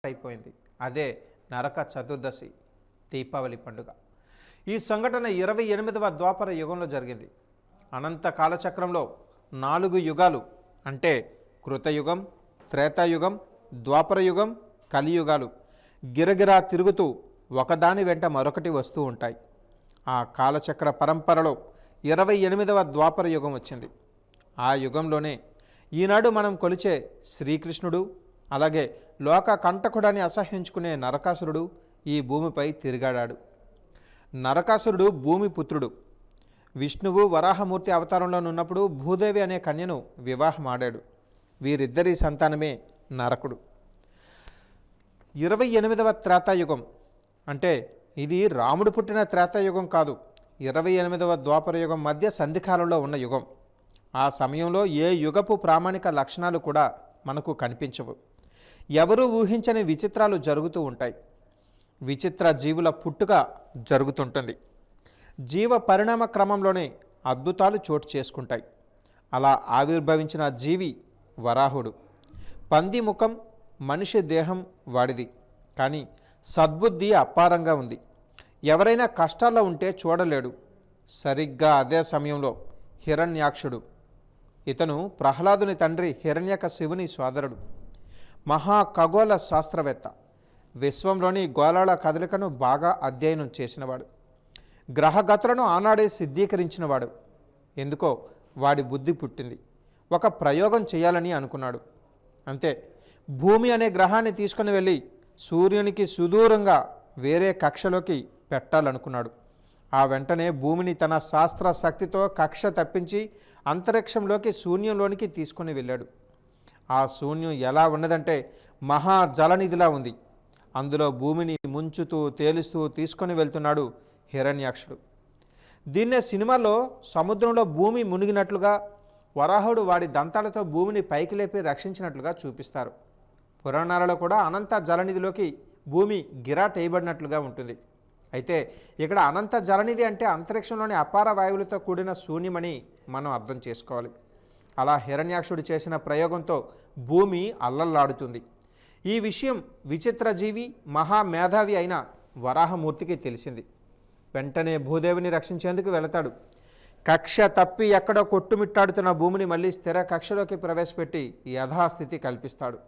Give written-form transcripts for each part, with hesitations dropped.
అయిపోయింది. అదే నరక చతుర్దశి, దీపావళి పండుగ. ఈ సంఘటన 28వ ద్వాపర యుగంలో జరిగింది. అనంత కాలచక్రంలో 4 యుగాలు అంటే కృతయుగం, త్రేతాయుగం, ద్వాపర యుగం, కలియుగాలు గిరగిరా తిరుగుతూ ఒకదాని వెంట మరొకటి వస్తూ ఉంటాయి. ఆ కాలచక్ర పరంపరలో 28వ ద్వాపర యుగం వచ్చింది. ఆ యుగంలోనే ఈనాడు మనం కొలిచే శ్రీకృష్ణుడు, అలాగే లోక కంటకుడని అసహ్యించుకునే నరకాసురుడు ఈ భూమిపై తిరిగాడాడు. నరకాసురుడు భూమి పుత్రుడు. విష్ణువు వరాహమూర్తి అవతారంలో ఉన్నప్పుడు భూదేవి అనే కన్యను వివాహమాడాడు. వీరిద్దరి సంతానమే నరకుడు. 28వ త్రేతాయుగం అంటే ఇది రాముడు పుట్టిన త్రేతాయుగం కాదు, 28వ ద్వాపర యుగం మధ్య సంధికాలంలో ఉన్న యుగం. ఆ సమయంలో ఏ యుగపు ప్రామాణిక లక్షణాలు కూడా మనకు కనిపించవు. ఎవరూ ఊహించని విచిత్రాలు జరుగుతూ ఉంటాయి. విచిత్ర జీవుల పుట్టుక జరుగుతుంటుంది. జీవ పరిణామ క్రమంలోనే అద్భుతాలు చోటు చేసుకుంటాయి. అలా ఆవిర్భవించిన జీవి వరాహుడు. పంది ముఖం, మనిషి దేహం వాడిది, కానీ సద్బుద్ధి అపారంగా ఉంది. ఎవరైనా కష్టాల్లో ఉంటే చూడలేడు. సరిగ్గా అదే సమయంలో హిరణ్యాక్షుడు, ఇతను ప్రహ్లాదుని తండ్రి హిరణ్యకశివుని సోదరుడు, మహా ఖగోళ శాస్త్రవేత్త, విశ్వంలోని గోళాల కదలికను బాగా అధ్యయనం చేసినవాడు, గ్రహగతులను ఆనాడే సిద్ధీకరించినవాడు. ఎందుకో వాడి బుద్ధి పుట్టింది. ఒక ప్రయోగం చేయాలని అనుకున్నాడు. అంతే, భూమి అనే గ్రహాన్ని తీసుకుని వెళ్ళి సూర్యునికి సుదూరంగా వేరే కక్షలోకి పెట్టాలనుకున్నాడు. ఆ వెంటనే భూమిని తన శాస్త్ర శక్తితో కక్ష తప్పించి అంతరిక్షంలోకి శూన్యంలోనికి తీసుకుని వెళ్ళాడు. ఆ శూన్యం ఎలా ఉన్నదంటే మహా జలనిధిలా ఉంది. అందులో భూమిని ముంచుతూ తేలుస్తూ తీసుకొని వెళ్తున్నాడు హిరణ్యాక్షుడు. దీన్నే సినిమాలో సముద్రంలో భూమి మునిగినట్లుగా, వరాహుడు వాడి దంతాలతో భూమిని పైకి లేపి రక్షించినట్లుగా చూపిస్తారు. పురాణాలలో కూడా అనంత జలనిధిలోకి భూమి గిరాట్ వేయబడినట్లుగా ఉంటుంది. అయితే ఇక్కడ అనంత జలనిధి అంటే అంతరిక్షంలోని అపార వాయువులతో కూడిన శూన్యమని మనం అర్థం చేసుకోవాలి. అలా హిరణ్యాక్షుడు చేసిన ప్రయోగంతో భూమి అల్లల్లాడుతుంది. ఈ విషయం విచిత్ర జీవి, మహామేధావి అయిన వరాహమూర్తికి తెలిసింది. వెంటనే భూదేవిని రక్షించేందుకు వెళతాడు. కక్ష తప్పి ఎక్కడో కొట్టుమిట్టాడుతున్న భూమిని మళ్ళీ స్థిర కక్షలోకి ప్రవేశపెట్టి యథాస్థితి కల్పిస్తాడు.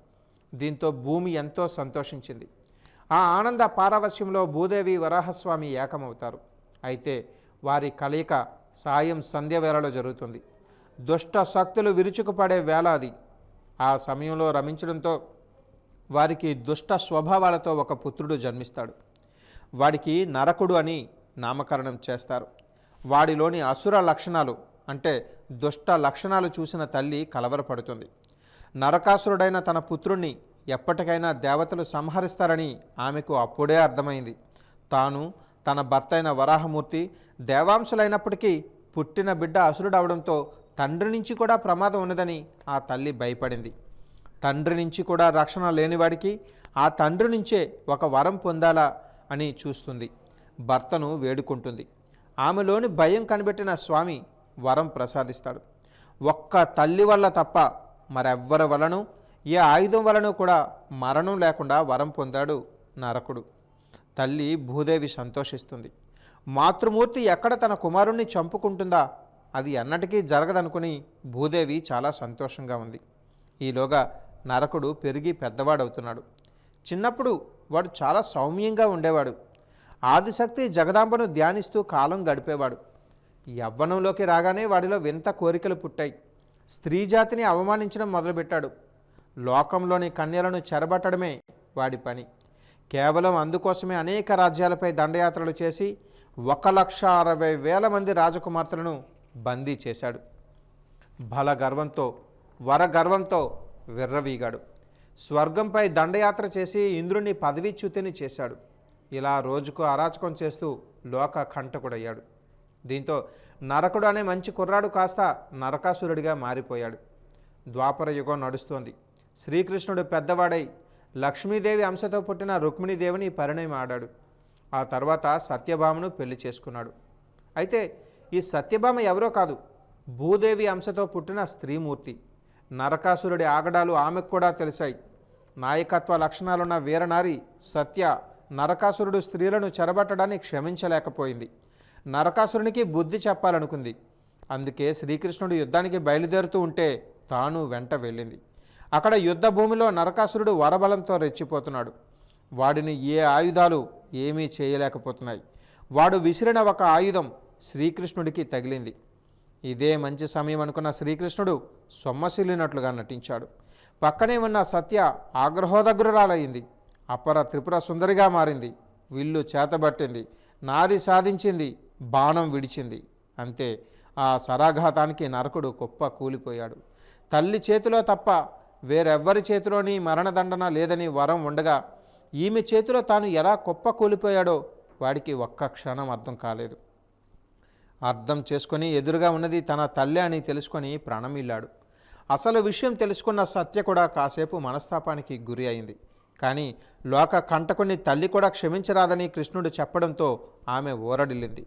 దీంతో భూమి ఎంతో సంతోషించింది. ఆ ఆనంద పారవశ్యంలో భూదేవి వరాహస్వామి ఏకమవుతారు. అయితే వారి కలయిక సాయం సంధ్య వేళలో జరుగుతుంది. దుష్ట శక్తులు విరుచుకుపడే వేళ అది. ఆ సమయంలో రమించడంతో వారికి దుష్ట స్వభావాలతో ఒక పుత్రుడు జన్మిస్తాడు. వాడికి నరకుడు అని నామకరణం చేస్తారు. వాడిలోని అసుర లక్షణాలు అంటే దుష్ట లక్షణాలు చూసిన తల్లి కలవరపడుతుంది. నరకాసురుడైన తన పుత్రుణ్ణి ఎప్పటికైనా దేవతలు సంహరిస్తారని ఆమెకు అప్పుడే అర్థమైంది. తాను, తన భర్త అయిన వరాహమూర్తి దేవాంశులైనప్పటికీ పుట్టిన బిడ్డ అసురుడవడంతో తండ్రి నుంచి కూడా ప్రమాదం ఉన్నదని ఆ తల్లి భయపడింది. తండ్రి నుంచి కూడా రక్షణ లేనివాడికి ఆ తండ్రి నుంచే ఒక వరం పొందాలా అని చూస్తుంది. భర్తను వేడుకుంటుంది. ఆమెలోని భయం కనిపెట్టిన స్వామి వరం ప్రసాదిస్తాడు. ఒక్క తల్లి వల్ల తప్ప మరెవ్వరి వలనూ, ఏ ఆయుధం వలన కూడా మరణం లేకుండా వరం పొందాడు నరకుడు. తల్లి భూదేవి సంతోషిస్తుంది. మాతృమూర్తి ఎక్కడ తన కుమారుణ్ణి చంపుకుంటుందా, అది ఎన్నటికీ జరగదనుకుని భూదేవి చాలా సంతోషంగా ఉంది. ఈలోగా నరకుడు పెరిగి పెద్దవాడవుతున్నాడు. చిన్నప్పుడు వాడు చాలా సౌమ్యంగా ఉండేవాడు. ఆదిశక్తి జగదాంబను ధ్యానిస్తూ కాలం గడిపేవాడు. యవ్వనంలోకి రాగానే వాడిలో వింత కోరికలు పుట్టాయి. స్త్రీ జాతిని అవమానించడం మొదలుపెట్టాడు. లోకంలోని కన్యలను చెరబట్టడమే వాడి పని. కేవలం అందుకోసమే అనేక రాజ్యాలపై దండయాత్రలు చేసి 1,60,000 మంది రాజకుమార్తెలను బందీ చేశాడు. బలగర్వంతో, వరగర్వంతో విర్రవీగాడు. స్వర్గంపై దండయాత్ర చేసి ఇంద్రుని పదవీచ్యుతిని చేశాడు. ఇలా రోజుకు అరాచకం చేస్తూ లోక కంటకుడయ్యాడు. దీంతో నరకుడు అనే మంచి కుర్రాడు కాస్త నరకాసురుడిగా మారిపోయాడు. ద్వాపర యుగం నడుస్తోంది. శ్రీకృష్ణుడు పెద్దవాడై లక్ష్మీదేవి అంశతో పుట్టిన రుక్మిణీదేవిని పరిణయం ఆడాడు. ఆ తర్వాత సత్యభామను పెళ్లి చేసుకున్నాడు. అయితే ఈ సత్యభామ ఎవరో కాదు, భూదేవి అంశతో పుట్టిన స్త్రీమూర్తి. నరకాసురుడి ఆగడాలు ఆమెకు కూడా తెలిసాయి. నాయకత్వ లక్షణాలున్న వీరనారి సత్య నరకాసురుడు స్త్రీలను చెరబట్టడాన్ని క్షమించలేకపోయింది. నరకాసురునికి బుద్ధి చెప్పాలనుకుంది. అందుకే శ్రీకృష్ణుడు యుద్ధానికి బయలుదేరుతూ ఉంటే తాను వెంట వెళ్ళింది. అక్కడ యుద్ధ భూమిలో నరకాసురుడు వరబలంతో రెచ్చిపోతున్నాడు. వాడిని ఏ ఆయుధాలు ఏమీ చేయలేకపోతున్నాయి. వాడు విసిరిన ఒక ఆయుధం శ్రీకృష్ణుడికి తగిలింది. ఇదే మంచి సమయం అనుకున్న శ్రీకృష్ణుడు సొమ్మసిల్లినట్లుగా నటించాడు. పక్కనే ఉన్న సత్య ఆగ్రహోదగ్రురాలయ్యింది. అపర త్రిపుర సుందరిగా మారింది. విల్లు చేతబట్టింది, నారి సాధించింది, బాణం విడిచింది. అంతే, ఆ సరాఘాతానికి నరకుడు కుప్ప కూలిపోయాడు. తల్లి చేతిలో తప్ప వేరెవ్వరి చేతిలోని మరణదండన లేదని వరం ఉండగా ఈమె చేతిలో తాను ఎలా కుప్ప కూలిపోయాడో వాడికి ఒక్క క్షణం అర్థం కాలేదు. అర్థం చేసుకొని ఎదురుగా ఉన్నది తన తల్లి అని తెలుసుకొని ప్రాణమిల్లాడు. అసలు విషయం తెలుసుకున్న సత్య కూడా కాసేపు మనస్తాపానికి గురి అయింది. కానీ లోక కంటకుని తల్లి కూడా క్షమించరాదని కృష్ణుడు చెప్పడంతో ఆమె ఊరడిల్లింది.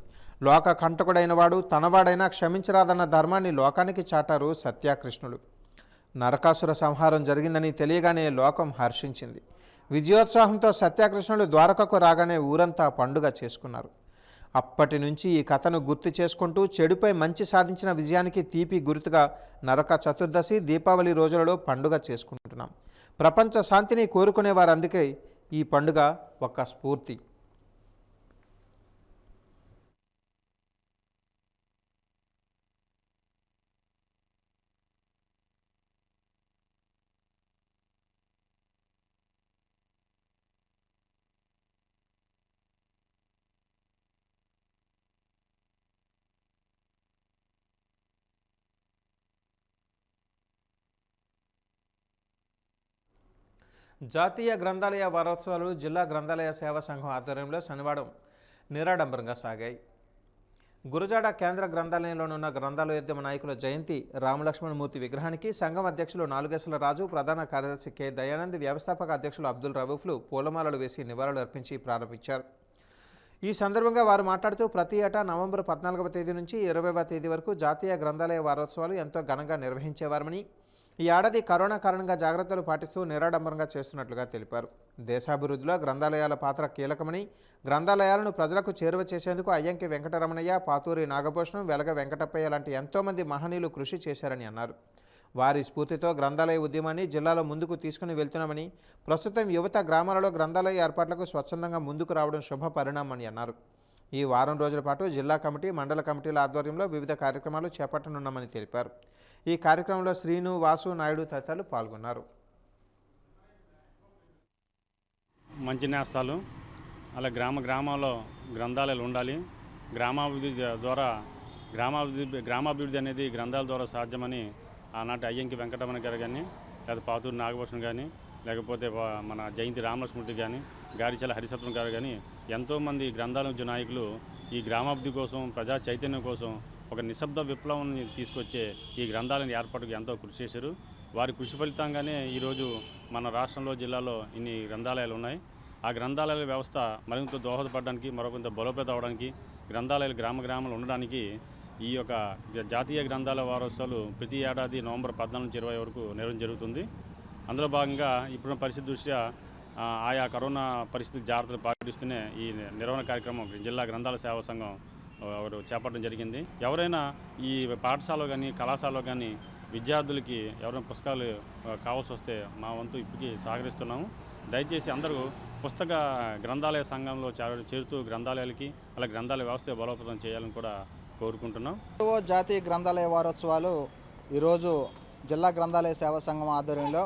లోక కంటకుడైన వాడు తనవాడైనా క్షమించరాదన్న ధర్మాన్ని లోకానికి చాటారు సత్యకృష్ణుడు. నరకాసుర సంహారం జరిగిందని తెలియగానే లోకం హర్షించింది. విజయోత్సాహంతో సత్యకృష్ణుడు ద్వారకకు రాగానే ఊరంతా పండుగ చేసుకున్నారు. అప్పటి నుంచి ఈ కథను గుర్తు చేసుకుంటూ చెడుపై మంచి సాధించిన విజయానికి తీపి గుర్తుగా నరక చతుర్దశి, దీపావళి రోజులలో పండుగ చేసుకుంటున్నాం. ప్రపంచ శాంతిని కోరుకునే వారందుకే ఈ పండుగ ఒక స్ఫూర్తి. జాతీయ గ్రంథాలయ వారోత్సవాలు జిల్లా గ్రంథాలయ సేవా సంఘం ఆధ్వర్యంలో శనివారం నిరాడంబరంగా సాగాయి. గురజాడ కేంద్ర గ్రంథాలయంలోనున్న గ్రంథాలయోద్యమ నాయకుల జయంతి రామలక్ష్మణమూర్తి విగ్రహానికి సంఘం అధ్యక్షులు నాలుగేసల రాజు, ప్రధాన కార్యదర్శి కె దయానంద్, వ్యవస్థాపక అధ్యక్షులు అబ్దుల్ రవూఫ్లు పూలమాలలు వేసి నివాళులు అర్పించి ప్రారంభించారు. ఈ సందర్భంగా వారు మాట్లాడుతూ ప్రతి ఏటా నవంబర్ 14వ తేదీ నుంచి 20వ తేదీ వరకు జాతీయ గ్రంథాలయ వారోత్సవాలు ఎంతో ఘనంగా నిర్వహించేవారని, ఈ ఏడాది కరోనా కారణంగా జాగ్రత్తలు పాటిస్తూ నిరాడంబరంగా చేస్తున్నట్లుగా తెలిపారు. దేశాభివృద్ధిలో గ్రంథాలయాల పాత్ర కీలకమని, గ్రంథాలయాలను ప్రజలకు చేరువ చేసేందుకు అయ్యంకి వెంకటరమణయ్య, పాతూరి నాగభూషణం, వెలగ వెంకటప్పయ్య లాంటి ఎంతోమంది మహనీయులు కృషి చేశారని అన్నారు. వారి స్ఫూర్తితో గ్రంథాలయ ఉద్యమాన్ని జిల్లాలో ముందుకు తీసుకుని వెళ్తున్నామని, ప్రస్తుతం యువత గ్రామాలలో గ్రంథాలయ ఏర్పాట్లకు స్వచ్ఛందంగా ముందుకు రావడం శుభ పరిణామని అన్నారు. ఈ వారం రోజుల పాటు జిల్లా కమిటీ, మండల కమిటీల ఆధ్వర్యంలో వివిధ కార్యక్రమాలు చేపట్టనున్నామని తెలిపారు. ఈ కార్యక్రమంలో శ్రీను, వాసు, నాయుడు తదితరులు పాల్గొన్నారు. మంచి నేస్తాలు అలా గ్రామాల్లో గ్రంథాలయాలు ఉండాలి. గ్రామాభివృద్ధి అనేది గ్రంథాల ద్వారా సాధ్యమని ఆనాటి అయ్యంకి వెంకటరమణ గారు కానీ, లేదా పాతూరు నాగభూషణ్ కానీ, లేకపోతే మన జయంతి రామలక్ష్మణమూర్తి కానీ, గారిచెల హరిసత్వం గారు కానీ ఎంతోమంది గ్రంథాల నాయకులు ఈ గ్రామాభివృద్ధి కోసం, ప్రజా చైతన్యం కోసం ఒక నిశ్శబ్ద విప్లవాన్ని తీసుకొచ్చే ఈ గ్రంథాలయం ఏర్పాటుకు ఎంతో కృషి చేశారు. వారి కృషి ఫలితంగానే ఈరోజు మన రాష్ట్రంలో, జిల్లాలో ఇన్ని గ్రంథాలయాలు ఉన్నాయి. ఆ గ్రంథాలయాల వ్యవస్థ మరింత దోహదపడడానికి, మరొకంత బలోపేతం అవడానికి, గ్రంథాలయాలు గ్రామాలు ఉండడానికి ఈ యొక్క జాతీయ గ్రంథాలయ వారోత్సవాలు ప్రతి ఏడాది నవంబర్ 14 నుంచి 20 వరకు నిర్వహణ జరుగుతుంది. అందులో భాగంగా ఇప్పుడున్న పరిస్థితి దృష్ట్యా ఆయా కరోనా పరిస్థితి జాగ్రత్తలు పాటిస్తూనే ఈ నిర్వహణ కార్యక్రమం జిల్లా గ్రంథాలయ సేవా సంఘం వారు చేపట్టడం జరిగింది. ఎవరైనా ఈ పాఠశాలలో కానీ, కళాశాలలో కానీ విద్యార్థులకి ఎవరైనా పుస్తకాలు కావాల్సి వస్తే మా వంతు ఇప్పటికీ సహకరిస్తున్నాము. దయచేసి అందరూ పుస్తక గ్రంథాలయ సంఘంలో చేరుతూ గ్రంథాలయాలకి, అలా గ్రంథాలయ వ్యవస్థ బలోపేతం చేయాలని కూడా కోరుకుంటున్నాం. జాతీయ గ్రంథాలయ వారోత్సవాలు ఈరోజు జిల్లా గ్రంథాలయ సేవా సంఘం ఆధ్వర్యంలో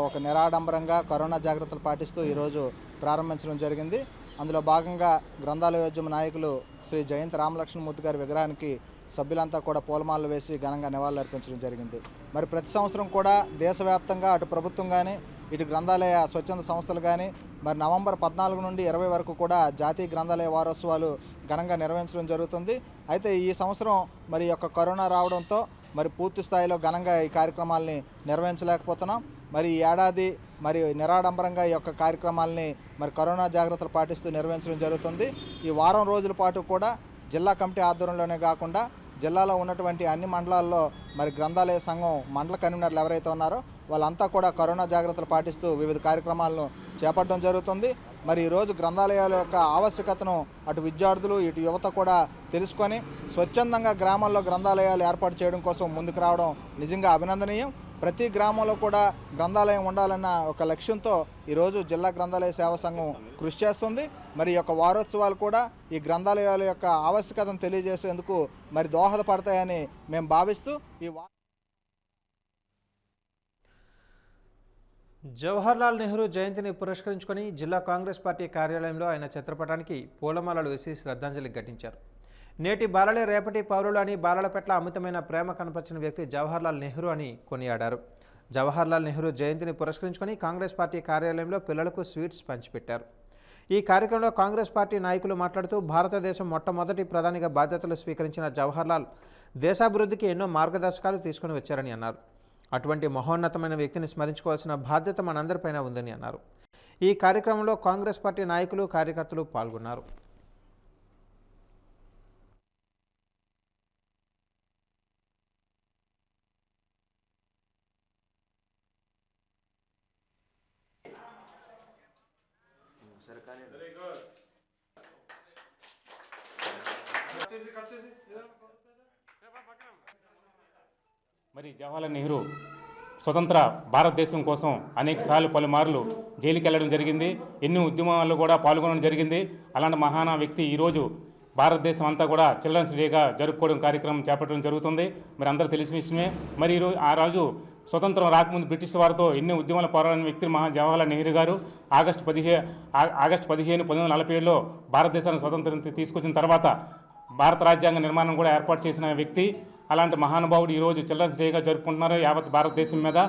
ఒక నిరాడంబరంగా కరోనా జాగ్రత్తలు పాటిస్తూ ఈరోజు ప్రారంభించడం జరిగింది. అందులో భాగంగా గ్రంథాలయోద్యమ నాయకులు శ్రీ జయంతి రామలక్ష్మణమూర్తి గారి విగ్రహానికి సభ్యులంతా కూడా పూలమాలలు వేసి ఘనంగా నివాళులు అర్పించడం జరిగింది. మరి ప్రతి సంవత్సరం కూడా దేశవ్యాప్తంగా అటు ప్రభుత్వం కానీ, ఇటు గ్రంథాలయ స్వచ్ఛంద సంస్థలు కానీ మరి నవంబర్ 14 నుండి 20 వరకు కూడా జాతీయ గ్రంథాలయ వారోత్సవాలు ఘనంగా నిర్వహించడం జరుగుతుంది. అయితే ఈ సంవత్సరం మరి యొక్క కరోనా రావడంతో మరి పూర్తి స్థాయిలో ఘనంగా ఈ కార్యక్రమాలని నిర్వహించలేకపోతున్నాం. మరి ఈ ఏడాది మరి నిరాడంబరంగా ఈ యొక్క కార్యక్రమాలని మరి కరోనా జాగ్రత్తలు పాటిస్తూ నిర్వహించడం జరుగుతుంది. ఈ వారం రోజుల పాటు కూడా జిల్లా కమిటీ ఆధ్వర్యంలోనే కాకుండా జిల్లాలో ఉన్నటువంటి అన్ని మండలాల్లో మరి గ్రంథాలయ సంఘం మండల కన్వీనర్లు ఎవరైతే ఉన్నారో వాళ్ళంతా కూడా కరోనా జాగ్రత్తలు పాటిస్తూ వివిధ కార్యక్రమాలను చేపట్టడం జరుగుతుంది. మరి ఈరోజు గ్రంథాలయాల యొక్క ఆవశ్యకతను అటు విద్యార్థులు ఇటు యువత కూడా తెలుసుకొని స్వచ్ఛందంగా గ్రామాల్లో గ్రంథాలయాలు ఏర్పాటు చేయడం కోసం ముందుకు రావడం నిజంగా అభినందనీయం. ప్రతి గ్రామంలో కూడా గ్రంథాలయం ఉండాలన్న ఒక లక్ష్యంతో ఈరోజు జిల్లా గ్రంథాలయ సేవా సంఘం కృషి చేస్తుంది. మరి ఈ యొక్క వారోత్సవాలు కూడా ఈ గ్రంథాలయాల యొక్క ఆవశ్యకతను తెలియజేసేందుకు మరి దోహదపడతాయని మేము భావిస్తూ జవహర్లాల్ నెహ్రూ జయంతిని పురస్కరించుకొని జిల్లా కాంగ్రెస్ పార్టీ కార్యాలయంలో ఆయన చిత్రపటానికి పూలమాలలు వేసి శ్రద్ధాంజలి ఘటించారు. నేటి బాలలే రేపటి పౌరులు అని బాలల పట్ల అమితమైన ప్రేమ కనపరిచిన వ్యక్తి జవహర్లాల్ నెహ్రూ అని కొనియాడారు. జవహర్లాల్ నెహ్రూ జయంతిని పురస్కరించుకొని కాంగ్రెస్ పార్టీ కార్యాలయంలో పిల్లలకు స్వీట్స్ పంచిపెట్టారు. ఈ కార్యక్రమంలో కాంగ్రెస్ పార్టీ నాయకులు మాట్లాడుతూ భారతదేశం మొట్టమొదటి ప్రధానిగా బాధ్యతలు స్వీకరించిన జవహర్లాల్ దేశాభివృద్ధికి ఎన్నో మార్గదర్శకాలు తీసుకుని వచ్చారని అన్నారు. అటువంటి మహోన్నతమైన వ్యక్తిని స్మరించుకోవాల్సిన బాధ్యత మనందరిపైన ఉందని అన్నారు. ఈ కార్యక్రమంలో కాంగ్రెస్ పార్టీ నాయకులు కార్యకర్తలు పాల్గొన్నారు. మరి జవహర్లాల్ నెహ్రూ స్వతంత్ర భారతదేశం కోసం అనేకసార్లు పలుమార్లు జైలుకి వెళ్ళడం జరిగింది. ఎన్నో ఉద్యమాల్లో కూడా పాల్గొనడం జరిగింది. అలాంటి మహానా వ్యక్తి ఈరోజు భారతదేశం అంతా కూడా చిల్డ్రన్స్ డేగా జరుపుకోవడం కార్యక్రమం చేపట్టడం జరుగుతుంది. మరి అందరూ తెలిసిన విషయమే. మరి ఆ రోజు స్వతంత్రం రాకముందు బ్రిటిష్ వారితో ఎన్నో ఉద్యమాలు పోరాడిన వ్యక్తి జవహర్లాల్ నెహ్రూ గారు ఆగస్టు 15, 1947లో భారతదేశానికి స్వతంత్రం తీసుకొచ్చిన తర్వాత భారత రాజ్యాంగ నిర్మాణం కూడా ఏర్పాటు చేసిన వ్యక్తి. అలాంటి మహానుభావుడు ఈరోజు చిల్డ్రన్స్ డేగా జరుపుకుంటున్నారు యావత్ భారతదేశం మీద.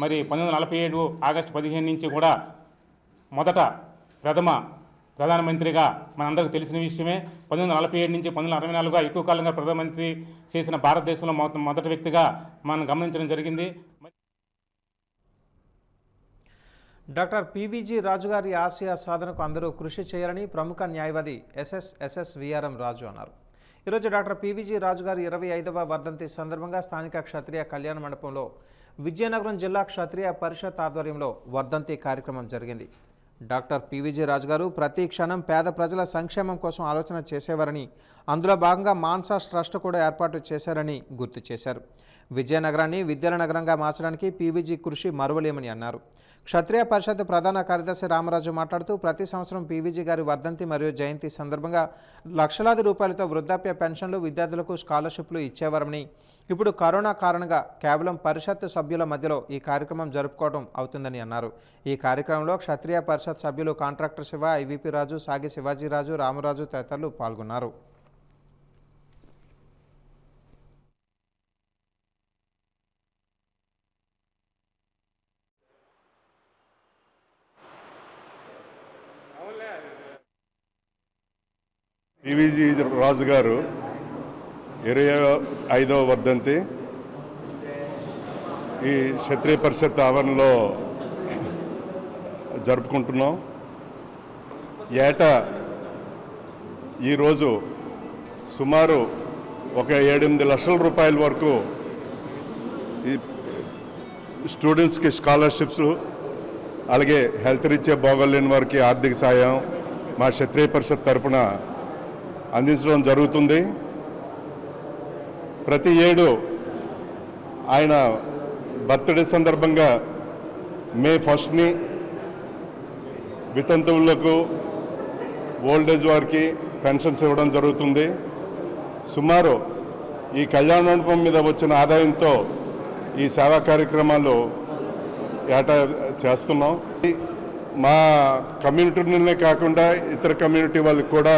మరి 1947 ఆగస్టు 15 నుంచి కూడా మొదట ప్రధానమంత్రిగా మనందరికీ తెలిసిన విషయమే. 1947 నుంచి 1964గా ఎక్కువ కాలంగా ప్రధానమంత్రి చేసిన భారతదేశంలో మొదటి వ్యక్తిగా మనం గమనించడం జరిగింది. డాక్టర్ పివిజి రాజు గారి ఆశయ సాధనకు అందరూ కృషి చేయాలని ప్రముఖ న్యాయవాది ఎస్ఎస్విఆర్ఎం రాజు అన్నారు. ఈరోజు డాక్టర్ పివిజి రాజు గారి 25వ వర్ధంతి సందర్భంగా స్థానిక క్షత్రియ కళ్యాణ మండపంలో విజయనగరం జిల్లా క్షత్రియ పరిషత్ ఆధ్వర్యంలో వర్ధంతి కార్యక్రమం జరిగింది. డాక్టర్ పివిజి రాజు గారు ప్రతి క్షణం పేద ప్రజల సంక్షేమం కోసం ఆలోచన చేసేవారని, అందులో భాగంగా మాన్సాస్ ట్రస్ట్ కూడా ఏర్పాటు చేశారని గుర్తు చేశారు. విజయనగరాన్ని విద్యల నగరంగా మార్చడానికి పివిజి కృషి మరువలేమని అన్నారు. క్షత్రియ పరిషత్ ప్రధాన కార్యదర్శి రామరాజు మాట్లాడుతూ ప్రతి సంవత్సరం పివిజి గారి వర్ధంతి మరియు జయంతి సందర్భంగా లక్షలాది రూపాయలతో వృద్ధాప్య పెన్షన్లు, విద్యార్థులకు స్కాలర్షిప్లు ఇచ్చేవారని, ఇప్పుడు కరోనా కారణంగా కేవలం పరిషత్ సభ్యుల మధ్యలో ఈ కార్యక్రమం జరుపుకోవడం అవుతుందని అన్నారు. ఈ కార్యక్రమంలో క్షత్రియ పరిషత్ సభ్యులు కాంట్రాక్టర్ శివ, ఐవిపి రాజు, సాగి శివాజీరాజు, రామరాజు తదితరులు పాల్గొన్నారు. పివిజి రాజు గారు 25వ వర్ధంతి ఈ క్షత్రియ పరిషత్ ఆవరణలో జరుపుకుంటున్నాం. ఏటా ఈరోజు సుమారు ఒక 7-8 లక్షల రూపాయల వరకు ఈ స్టూడెంట్స్కి స్కాలర్షిప్స్, అలాగే హెల్త్ రీత్యా బాగోలేని వారికి ఆర్థిక సాయం మా క్షత్రియ పరిషత్ తరపున అందించడం జరుగుతుంది. ప్రతి ఏడు ఆయన బర్త్డే సందర్భంగా మే 1ని వితంతువులకు, ఓల్డేజ్ వారికి పెన్షన్స్ ఇవ్వడం జరుగుతుంది. సుమారు ఈ కళ్యాణ మండపం మీద వచ్చిన ఆదాయంతో ఈ సేవా కార్యక్రమాలు ఏటా చేస్తున్నాం. మా కమ్యూనిటీనే కాకుండా ఇతర కమ్యూనిటీ వాళ్ళకి కూడా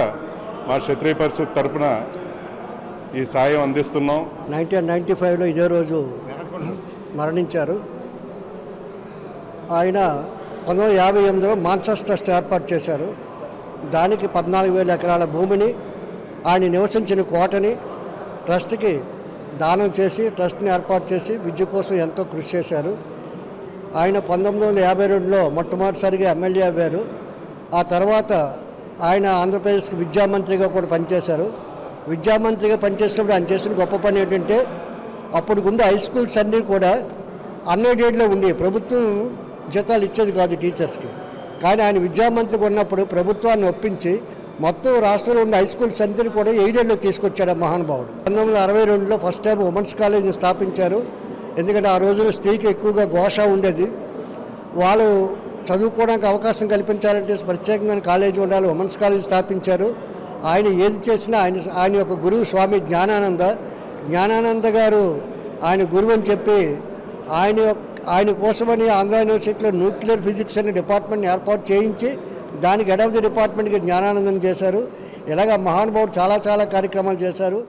మా క్షత్రియ పరిషత్ తరపున ఈ సాయం అందిస్తున్నాం. 1995లో ఇదే రోజు మరణించారు. ఆయన 1958లో మాన్సాస్ ట్రస్ట్ ఏర్పాటు చేశారు. దానికి 14,000 ఎకరాల భూమిని, ఆయన నివసించిన కోటని ట్రస్ట్కి దానం చేసి ట్రస్ట్ని ఏర్పాటు చేసి విద్య కోసం ఎంతో కృషి చేశారు. ఆయన 1952లో మొట్టమొదటిసారిగా ఎమ్మెల్యే అయ్యారు. ఆ తర్వాత ఆయన ఆంధ్రప్రదేశ్కి విద్యామంత్రిగా కూడా పనిచేశారు. విద్యామంత్రిగా పనిచేసినప్పుడు ఆయన చేసిన గొప్ప పని ఏంటంటే అప్పుడు ఉండే హై స్కూల్స్ అన్నీ కూడా అన్ఎయిడెడ్లో ఉండే ప్రభుత్వం జీతాలు ఇచ్చేది కాదు టీచర్స్కి. కానీ ఆయన విద్యామంత్రిగా ఉన్నప్పుడు ప్రభుత్వాన్ని ఒప్పించి మొత్తం రాష్ట్రంలో ఉండే హై స్కూల్స్ అన్నింటినీ కూడా ఎయిడెడ్లో తీసుకొచ్చాడు ఆ మహానుభావుడు. 1962లో ఫస్ట్ టైం ఉమెన్స్ కాలేజీని స్థాపించారు. ఎందుకంటే ఆ రోజుల్లో స్త్రీకి ఎక్కువగా ఘోష ఉండేది. వాళ్ళు చదువుకోవడానికి అవకాశం కల్పించాలంటే ప్రత్యేకమైన కాలేజీ ఉండాలి. ఉమెన్స్ కాలేజీ స్థాపించారు. ఆయన ఏది చేసినా ఆయన యొక్క గురువు స్వామి జ్ఞానానంద గారు ఆయన గురువు అని చెప్పి ఆయన కోసమని ఆంధ్ర యూనివర్సిటీలో న్యూక్లియర్ ఫిజిక్స్ అనే డిపార్ట్మెంట్ని ఏర్పాటు చేయించి దానికి హెడ్ ఆఫ్ ది డిపార్ట్మెంట్కి జ్ఞానానందం చేశారు. ఇలాగ మహానుభావుడు చాలా కార్యక్రమాలు చేశారు.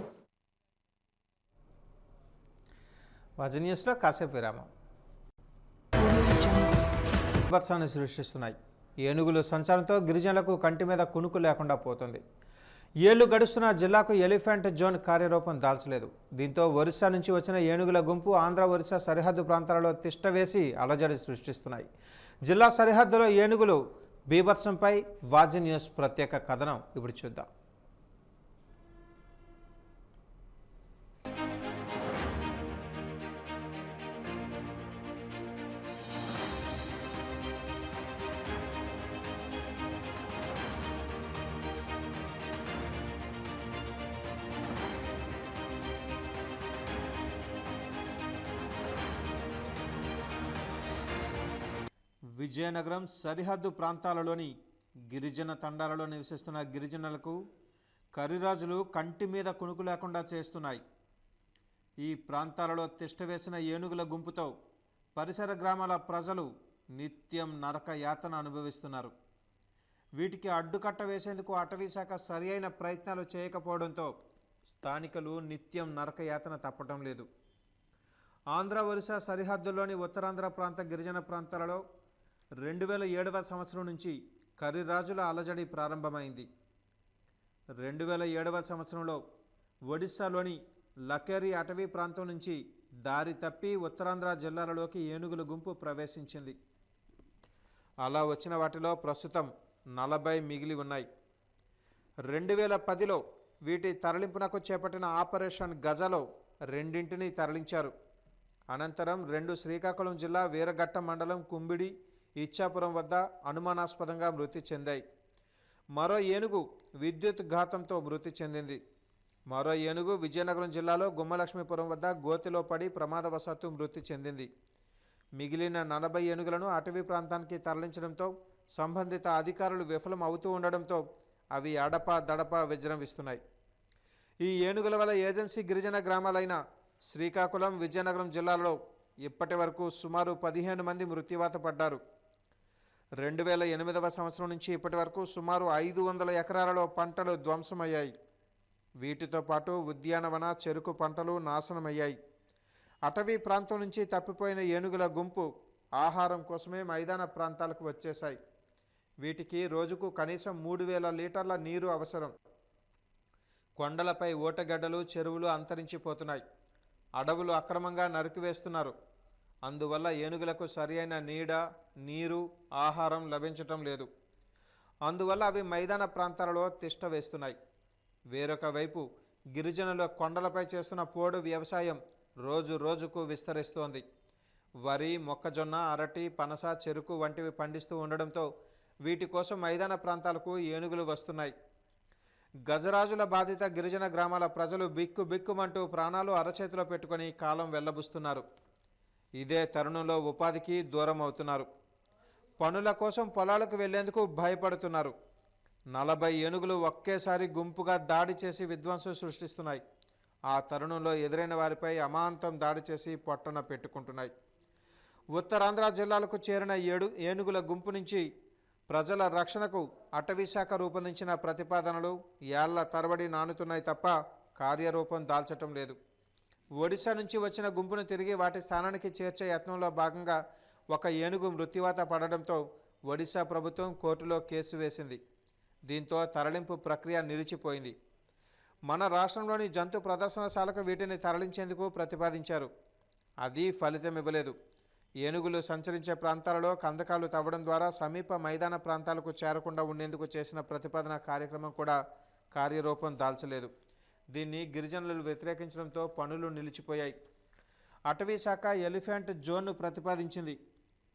న్యూస్లో కాసేపు విరామం. బీభత్సాన్ని సృష్టిస్తున్నాయి. ఏనుగులు సంచారంతో గిరిజనులకు కంటి మీద కునుకు లేకుండా పోతుంది. ఏళ్లు గడుస్తున్న జిల్లాకు ఎలిఫెంట్ జోన్ కార్యరూపం దాల్చలేదు. దీంతో ఒరిస్సా నుంచి వచ్చిన ఏనుగుల గుంపు ఆంధ్ర ఒరిస్సా సరిహద్దు ప్రాంతాలలో తిష్టవేసి అలజడి సృష్టిస్తున్నాయి. జిల్లా సరిహద్దులో ఏనుగులు బీభత్సంపై వాజీ న్యూస్ ప్రత్యేక కథనం ఇప్పుడు చూద్దాం. విజయనగరం సరిహద్దు ప్రాంతాలలోని గిరిజన తండాలలో నివసిస్తున్న గిరిజనులకు కర్రీరాజులు కంటి మీద కునుకు లేకుండా చేస్తున్నాయి. ఈ ప్రాంతాలలో తిష్టవేసిన ఏనుగుల గుంపుతో పరిసర గ్రామాల ప్రజలు నిత్యం నరక యాతన అనుభవిస్తున్నారు. వీటికి అడ్డుకట్ట వేసేందుకు అటవీశాఖ సరి అయిన ప్రయత్నాలు చేయకపోవడంతో స్థానికులు నిత్యం నరక యాతన తప్పటం లేదు. ఆంధ్ర ఒరిస్సా సరిహద్దుల్లోని ఉత్తరాంధ్ర ప్రాంత గిరిజన ప్రాంతాలలో 2007వ సంవత్సరం నుంచి కర్రీరాజుల అలజడి ప్రారంభమైంది. 2007వ సంవత్సరంలో ఒడిశాలోని లకేరి అటవీ ప్రాంతం నుంచి దారి తప్పి ఉత్తరాంధ్ర జిల్లాలలోకి ఏనుగుల గుంపు ప్రవేశించింది. అలా వచ్చిన వాటిలో ప్రస్తుతం 40 మిగిలి ఉన్నాయి. 2010లో వీటి తరలింపునకు చేపట్టిన ఆపరేషన్ గజలో 2 తరలించారు. అనంతరం 2 శ్రీకాకుళం జిల్లా వీరఘట్టం మండలం కుంబిడి ఇచ్చాపురం వద్ద అనుమానాస్పదంగా మృతి చెందాయి. మరో ఏనుగు విద్యుత్ ఘాతంతో మృతి చెందింది. మరో ఏనుగు విజయనగరం జిల్లాలో గుమ్మలక్ష్మీపురం వద్ద గోతిలో పడి ప్రమాదవశాత్తు మృతి చెందింది. మిగిలిన 40 ఏనుగులను అటవీ ప్రాంతానికి తరలించడంతో సంబంధిత అధికారులు విఫలం అవుతూ ఉండడంతో అవి అడప దడప విజృంభిస్తున్నాయి. ఈ ఏనుగుల వల్ల ఏజెన్సీ గిరిజన గ్రామాలైన శ్రీకాకుళం విజయనగరం జిల్లాలో ఇప్పటి వరకు సుమారు 15 మంది మృత్యువాత పడ్డారు. 2008వ సంవత్సరం నుంచి ఇప్పటి వరకు సుమారు 500 ఎకరాలలో పంటలు ధ్వంసమయ్యాయి. వీటితో పాటు ఉద్యానవన చెరుకు పంటలు నాశనమయ్యాయి. అటవీ ప్రాంతం నుంచి తప్పిపోయిన ఏనుగుల గుంపు ఆహారం కోసమే మైదాన ప్రాంతాలకు వచ్చేశాయి. వీటికి రోజుకు కనీసం 3000 లీటర్ల నీరు అవసరం. కొండలపై ఓటగడ్డలు చెరువులు అంతరించిపోతున్నాయి. అడవులు అక్రమంగా నరికివేస్తున్నారు. అందువల్ల ఏనుగులకు సరియైన నీడ, నీరు, ఆహారం లభించటం లేదు. అందువల్ల అవి మైదాన ప్రాంతాలలో తిష్ట వేస్తున్నాయి. వేరొక వైపు గిరిజనుల కొండలపై చేస్తున్న పోడు వ్యవసాయం రోజు రోజుకు విస్తరిస్తోంది. వరి, మొక్కజొన్న, అరటి, పనస, చెరుకు వంటివి పండిస్తూ ఉండడంతో వీటి కోసం మైదాన ప్రాంతాలకు ఏనుగులు వస్తున్నాయి. గజరాజుల బాధిత గిరిజన గ్రామాల ప్రజలు బిక్కుమంటూ ప్రాణాలు అరచేతిలో పెట్టుకొని కాలం వెళ్లబుస్తున్నారు. ఇదే తరుణంలో ఉపాధికి దూరం అవుతున్నారు. పనుల కోసం పొలాలకు వెళ్లేందుకు భయపడుతున్నారు. 40 ఏనుగులు ఒకేసారి గుంపుగా దాడి చేసి విధ్వంసం సృష్టిస్తున్నాయి. ఆ తరుణంలో ఎదురైన వారిపై అమాంతం దాడి చేసి పొట్టన పెట్టుకుంటున్నాయి. ఉత్తరాంధ్ర జిల్లాలకు చేరిన ఏనుగుల గుంపు నుంచి ప్రజల రక్షణకు అటవీశాఖ రూపొందించిన ప్రతిపాదనలు ఏళ్ల తరబడి నానుతున్నాయి తప్ప కార్యరూపం దాల్చటం లేదు. ఒడిశా నుంచి వచ్చిన గుంపును తిరిగి వాటి స్థానానికి చేర్చే యత్నంలో భాగంగా ఒక ఏనుగు మృత్యువాత పడడంతో ఒడిశా ప్రభుత్వం కోర్టులో కేసు వేసింది. దీంతో తరలింపు ప్రక్రియ నిలిచిపోయింది. మన రాష్ట్రంలోని జంతు ప్రదర్శనశాలకు వీటిని తరలించేందుకు ప్రతిపాదించారు. అది ఫలితం ఇవ్వలేదు. ఏనుగులు సంచరించే ప్రాంతాలలో కందకాలు తవ్వడం ద్వారా సమీప మైదాన ప్రాంతాలకు చేరకుండా ఉండేందుకు చేసిన ప్రతిపాదన కార్యక్రమం కూడా కార్యరూపం దాల్చలేదు. దీన్ని గిరిజనులు వ్యతిరేకించడంతో పనులు నిలిచిపోయాయి. అటవీ శాఖ ఎలిఫెంట్ జోన్ను ప్రతిపాదించింది.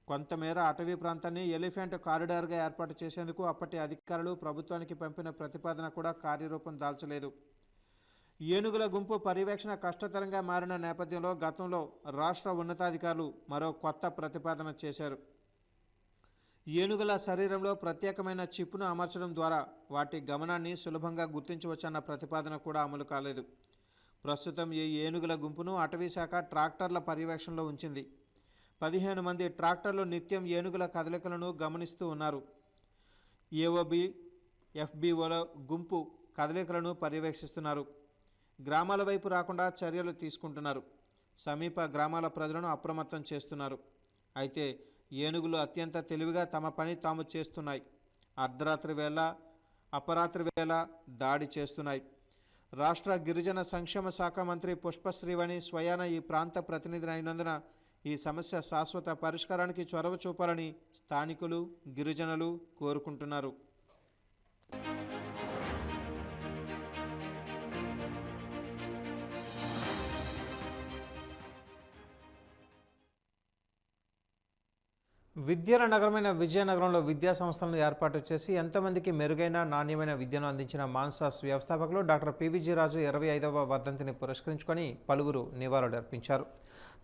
కొంతమేర అటవీ ప్రాంతాన్ని ఎలిఫెంట్ కారిడార్గా ఏర్పాటు చేసేందుకు అప్పటి అధికారులు ప్రభుత్వానికి పంపిన ప్రతిపాదన కూడా కార్యరూపం దాల్చలేదు. ఏనుగుల గుంపు పర్యవేక్షణ కష్టతరంగా మారిన నేపథ్యంలో గతంలో రాష్ట్ర ఉన్నతాధికారులు మరో కొత్త ప్రతిపాదన చేశారు. ఏనుగుల శరీరంలో ప్రత్యేకమైన చిప్ను అమర్చడం ద్వారా వాటి గమనాన్ని సులభంగా గుర్తించవచ్చన్న ప్రతిపాదన కూడా అమలు కాలేదు. ప్రస్తుతం ఈ ఏనుగుల గుంపును అటవీ శాఖ ట్రాక్టర్ల పర్యవేక్షణలో ఉంచింది. 15 మంది ట్రాక్టర్లు నిత్యం ఏనుగుల కదలికలను గమనిస్తూ ఉన్నారు. ఏఓబి, ఎఫ్బిఓల గుంపు కదలికలను పర్యవేక్షిస్తున్నారు. గ్రామాల వైపు రాకుండా చర్యలు తీసుకుంటున్నారు. సమీప గ్రామాల ప్రజలను అప్రమత్తం చేస్తున్నారు. అయితే ఏనుగులు అత్యంత తెలివిగా తమ పని తాము చేస్తున్నాయి. అర్ధరాత్రి వేళ, అపరాత్రి వేళ దాడి చేస్తున్నాయి. రాష్ట్ర గిరిజన సంక్షేమ శాఖ మంత్రి పుష్పశ్రీవాణి స్వయాన ఈ ప్రాంత ప్రతినిధి అయినందున ఈ సమస్య శాశ్వత పరిష్కారానికి చొరవ చూపాలని స్థానికులు, గిరిజనులు కోరుకుంటున్నారు. విద్యల నగరమైన విజయనగరంలో విద్యా సంస్థలను ఏర్పాటు చేసి ఎంతమందికి మెరుగైన నాణ్యమైన విద్యను అందించిన మాన్సాస్ వ్యవస్థాపకులు డాక్టర్ పివిజి రాజు 25వ వర్ధంతిని పురస్కరించుకొని పలువురు నివాళులర్పించారు.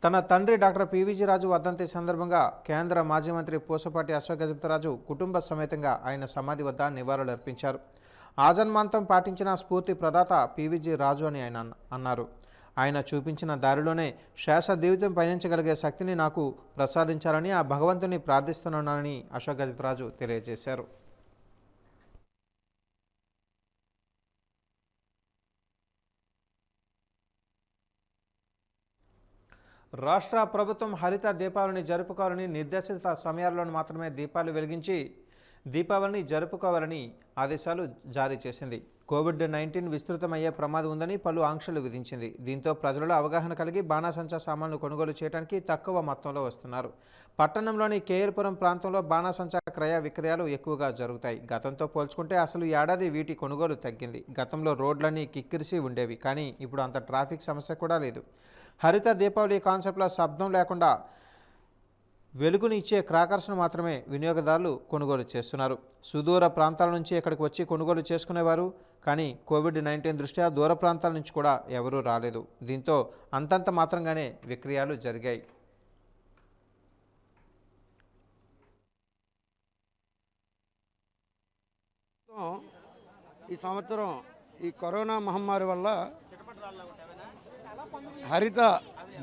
తన తండ్రి డాక్టర్ పివిజి రాజు వర్ధంతి సందర్భంగా కేంద్ర మాజీ మంత్రి పూసపాటి అశోక్ గజపతిరాజు కుటుంబ సమేతంగా ఆయన సమాధి వద్ద నివాళులర్పించారు. ఆజన్మాంతం పాటించిన స్ఫూర్తి ప్రదాత పివిజి రాజు అని ఆయన అన్నారు. ఆయన చూపించిన దారిలోనే శేష జీవితం పయనించగలిగే శక్తిని నాకు ప్రసాదించాలని ఆ భగవంతుని ప్రార్థిస్తున్నానని అశోక్ గజపతిరాజు తెలియజేశారు. రాష్ట్ర ప్రభుత్వం హరిత దీపావళిని జరుపుకోవాలని, నిర్దేశిత సమయాల్లోనూ మాత్రమే దీపాలు వెలిగించి దీపావళిని జరుపుకోవాలని ఆదేశాలు జారీ చేసింది. కోవిడ్-19 విస్తృతమయ్యే ప్రమాదం ఉందని పలు ఆంక్షలు విధించింది. దీంతో ప్రజలలో అవగాహన కలిగి బాణాసంచా సామాన్లు కొనుగోలు చేయడానికి తక్కువ మొత్తంలో వస్తున్నారు. పట్టణంలోని కేఆర్పురం ప్రాంతంలో బాణాసంచా క్రయ విక్రయాలు ఎక్కువగా జరుగుతాయి. గతంతో పోల్చుకుంటే అసలు ఏడాది వీటి కొనుగోలు తగ్గింది. గతంలో రోడ్లన్నీ కిక్కిరిసి ఉండేవి, కానీ ఇప్పుడు అంత ట్రాఫిక్ సమస్య కూడా లేదు. హరిత దీపావళి కాన్సెప్ట్లో శబ్దం లేకుండా వెలుగుని ఇచ్చే క్రాకర్స్ను మాత్రమే వినియోగదారులు కొనుగోలు చేస్తున్నారు. సుదూర ప్రాంతాల నుంచి ఇక్కడికి వచ్చి కొనుగోలు చేసుకునేవారు, కానీ కోవిడ్-19 దృష్ట్యా దూర ప్రాంతాల నుంచి కూడా ఎవరూ రాలేదు. దీంతో అంతంత మాత్రంగానే విక్రయాలు జరిగాయి. ఈ సంవత్సరం ఈ కరోనా మహమ్మారి వల్ల హరిత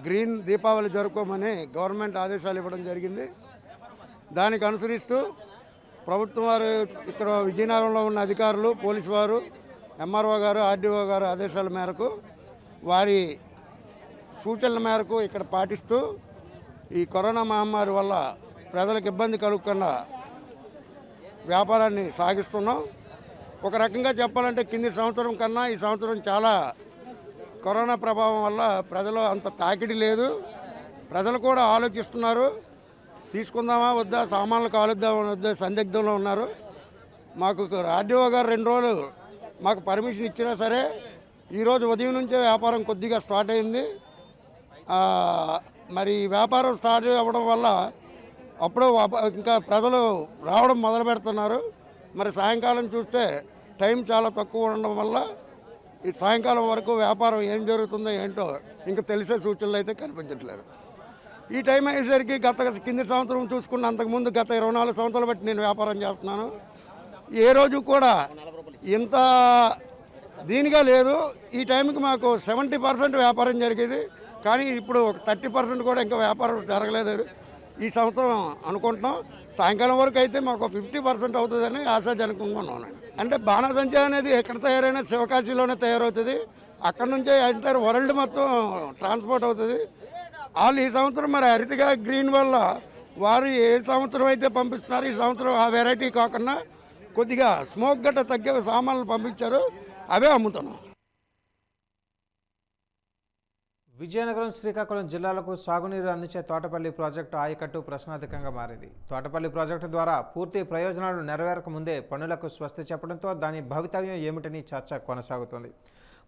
గ్రీన్ దీపావళి జరుపుకోమని గవర్నమెంట్ ఆదేశాలు ఇవ్వడం జరిగింది. దానికి అనుసరిస్తూ ప్రభుత్వం వారు ఇక్కడ విజయనగరంలో ఉన్న అధికారులు, పోలీసు వారు, ఎంఆర్ఓ గారు, ఆర్డీఓ గారు ఆదేశాల మేరకు, వారి సూచనల మేరకు ఇక్కడ పాటిస్తూ ఈ కరోనా మహమ్మారి వల్ల ప్రజలకు ఇబ్బంది కలగకుండా వ్యాపారాన్ని సాగిస్తున్నాం. ఒక రకంగా చెప్పాలంటే కింది సంవత్సరం కన్నా ఈ సంవత్సరం చాలా కరోనా ప్రభావం వల్ల ప్రజలు అంత తాకిడి లేదు. ప్రజలు కూడా ఆలోచిస్తున్నారు, తీసుకుందామా వద్దా, సామాన్లు కాలుద్దామా వద్దా సందిగ్ధంలో ఉన్నారు. మాకు ఆర్డీఓ గారు 2 రోజులు మాకు పర్మిషన్ ఇచ్చినా సరే ఈరోజు ఉదయం నుంచే వ్యాపారం కొద్దిగా స్టార్ట్ అయింది. మరి వ్యాపారం స్టార్ట్ అవ్వడం వల్ల అప్పుడు ఇంకా ప్రజలు రావడం మొదలు పెడుతున్నారు. మరి సాయంకాలం చూస్తే టైం చాలా తక్కువ ఉండడం వల్ల ఈ సాయంకాలం వరకు వ్యాపారం ఏం జరుగుతుందో ఏంటో ఇంకా తెలిసే సూచనలు అయితే కనిపించట్లేదు. ఈ టైం అయ్యేసరికి కింది సంవత్సరం చూసుకున్న అంతకుముందు గత 24 సంవత్సరాలు బట్టి నేను వ్యాపారం చేస్తున్నాను. ఏ రోజు కూడా ఇంత దీనిగా లేదు. ఈ టైంకి మాకు 70% వ్యాపారం జరిగేది, కానీ ఇప్పుడు 30% కూడా ఇంకా వ్యాపారం జరగలేదు ఈ సంవత్సరం అనుకుంటున్నాం. సాయంకాలం వరకు అయితే మాకు 50% అవుతుందని ఆశాజనకంగా ఉన్నాను. అంటే బాణాసంచా అనేది ఎక్కడ తయారైనా శివకాశీలోనే తయారవుతుంది. అక్కడ నుంచే ఎంటైర్ వరల్డ్ మొత్తం ట్రాన్స్పోర్ట్ అవుతుంది. వాళ్ళు ఈ సంవత్సరం మరి హరితగా గ్రీన్ వల్ల వారు ఏ సంవత్సరం అయితే పంపిస్తున్నారు, ఈ సంవత్సరం ఆ వెరైటీ కాకుండా కొద్దిగా స్మోక్ గట్ట తగ్గే సామాన్లు పంపించారు, అవే అమ్ముతున్నాం. విజయనగరం, శ్రీకాకుళం జిల్లాలకు సాగునీరు అందించే తోటపల్లి ప్రాజెక్టు ఆయకట్టు ప్రశ్నార్థకంగా మారింది. తోటపల్లి ప్రాజెక్టు ద్వారా పూర్తి ప్రయోజనాలు నెరవేరక ముందే పనులకు స్వస్తి చెప్పడంతో దాని భవితవ్యం ఏమిటని చర్చ కొనసాగుతోంది.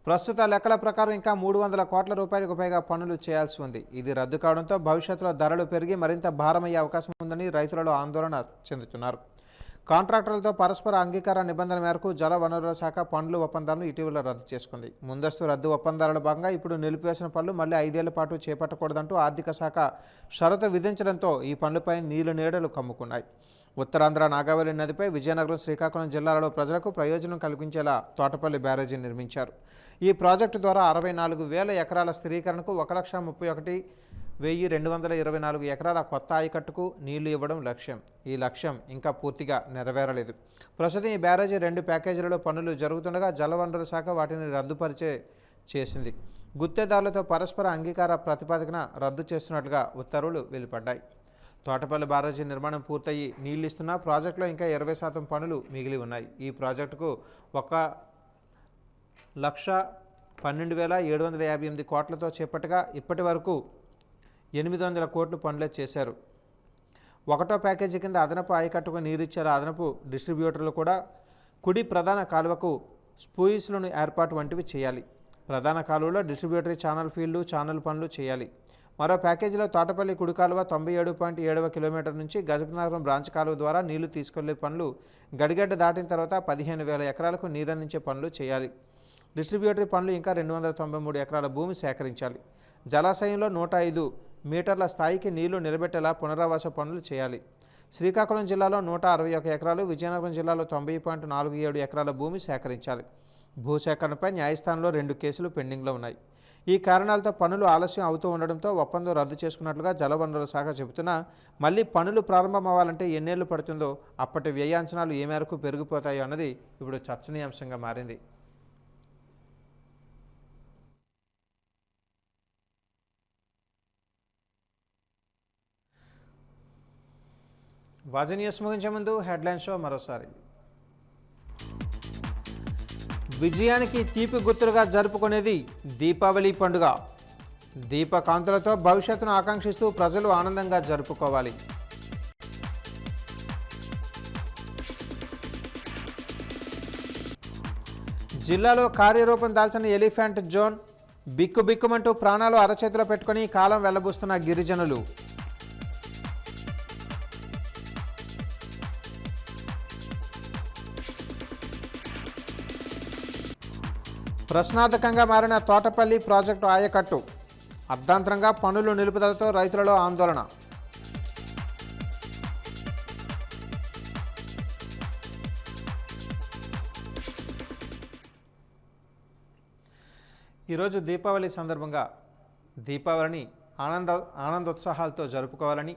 ప్రస్తుత లెక్కల ప్రకారం ఇంకా 300 కోట్ల రూపాయలకు పైగా పనులు చేయాల్సి ఉంది. ఇది రద్దు కావడంతో భవిష్యత్తులో ధరలు పెరిగి మరింత భారమయ్యే అవకాశం ఉందని రైతులలో ఆందోళన చెందుతున్నారు. కాంట్రాక్టర్లతో పరస్పర అంగీకార నిబంధన మేరకు జల వనరుల శాఖ పనుల ఒప్పందాలను ఇటీవల రద్దు చేసుకుంది. ముందస్తు రద్దు ఒప్పందాలలో భాగంగా ఇప్పుడు నిలిపివేసిన పనులు మళ్లీ 5 ఏళ్ల పాటు చేపట్టకూడదంటూ ఆర్థిక శాఖ షరతు విధించడంతో ఈ పనులపై నీళ్లు నీడలు కమ్ముకున్నాయి. ఉత్తరాంధ్ర నాగావళి నదిపై విజయనగరం, శ్రీకాకుళం జిల్లాలలో ప్రజలకు ప్రయోజనం కల్పించేలా తోటపల్లి బ్యారేజీ నిర్మించారు. ఈ ప్రాజెక్టు ద్వారా 64,000 ఎకరాల స్థిరీకరణకు 1,31,224 ఎకరాల కొత్త ఆయకట్టుకు నీళ్లు ఇవ్వడం లక్ష్యం. ఈ లక్ష్యం ఇంకా పూర్తిగా నెరవేరలేదు. ప్రస్తుతం ఈ బ్యారేజీ 2 ప్యాకేజీలలో పనులు జరుగుతుండగా జలవనరుల శాఖ వాటిని రద్దుపరిచే చేసింది. గుత్తేదారులతో పరస్పర అంగీకార ప్రతిపాదికన రద్దు చేస్తున్నట్లుగా ఉత్తర్వులు వెలువడ్డాయి. తోటపల్లి బ్యారేజీ నిర్మాణం పూర్తయి నీళ్లిస్తున్న ప్రాజెక్టులో ఇంకా 20% పనులు మిగిలి ఉన్నాయి. ఈ ప్రాజెక్టుకు 1,12,758 కోట్లతో చేపట్టగా ఇప్పటి వరకు 800 కోట్లు పనులే చేశారు. 1వ ప్యాకేజీ కింద అదనపు ఆయకట్టుకు నీరిచ్చేలా అదనపు డిస్ట్రిబ్యూటర్లు కూడా కుడి ప్రధాన కాలువకు స్పూయిస్లను ఏర్పాటు వంటివి చేయాలి. ప్రధాన కాలువలో డిస్ట్రిబ్యూటరీ ఛానల్ ఫీల్డ్, ఛానల్ పనులు చేయాలి. మరో ప్యాకేజీలో తోటపల్లి కుడి కాలువ 97.7 కిలోమీటర్ నుంచి గజపతినగరం బ్రాంచ్ కాలువ ద్వారా నీళ్లు తీసుకెళ్లే పనులు గడిగడ్డ దాటిన తర్వాత 15,000 ఎకరాలకు నీరందించే పనులు చేయాలి. డిస్ట్రిబ్యూటరీ పనులు ఇంకా 293 ఎకరాల భూమి సేకరించాలి. జలాశయంలో 105 మీటర్ల స్థాయికి నీళ్లు నిలబెట్టేలా పునరావాస పనులు చేయాలి. శ్రీకాకుళం జిల్లాలో 161 ఎకరాలు, విజయనగరం జిల్లాలో 90.47 ఎకరాల భూమి సేకరించాలి. భూసేకరణపై న్యాయస్థానంలో 2 కేసులు పెండింగ్లో ఉన్నాయి. ఈ కారణాలతో పనులు ఆలస్యం అవుతూ ఉండడంతో ఒప్పందం రద్దు చేసుకున్నట్లుగా జలవనరుల శాఖ చెబుతున్నా మళ్ళీ పనులు ప్రారంభమవ్వాలంటే ఎన్నేళ్లు పడుతుందో, అప్పటి వ్యయ అంచనాలు ఏ మేరకు పెరిగిపోతాయో అన్నది ఇప్పుడు చర్చనీయాంశంగా మారింది. వాజీ న్యూస్ ముగించే ముందు హెడ్లైన్ షో మరోసారి. విజయానికి తీపి గుర్తులుగా జరుపుకునేది దీపావళి పండుగ. దీపకాంతులతో భవిష్యత్తును ఆకాంక్షిస్తూ ప్రజలు ఆనందంగా జరుపుకోవాలి. జిల్లాలో కార్యరూపం దాల్చిన ఎలిఫెంట్ జోన్. బిక్కుబిక్కుమంటూ ప్రాణాలు అరచేతిలో పెట్టుకుని కాలం వెళ్లబూస్తున్న గిరిజనులు. ప్రశ్నార్థకంగా మారిన తోటపల్లి ప్రాజెక్టు ఆయకట్టు. అర్ధాంతరంగా పనులు నిలుపుదలతో రైతులలో ఆందోళన. ఈరోజు దీపావళి సందర్భంగా దీపావళిని ఆనందోత్సాహాలతో జరుపుకోవాలని,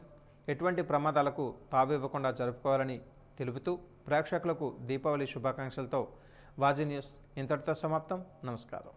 ఎటువంటి ప్రమాదాలకు తావివ్వకుండా జరుపుకోవాలని తెలుపుతూ ప్రేక్షకులకు దీపావళి శుభాకాంక్షలతో వాజీ న్యూస్ ఇంతటితో సమాప్తం. నమస్కారం.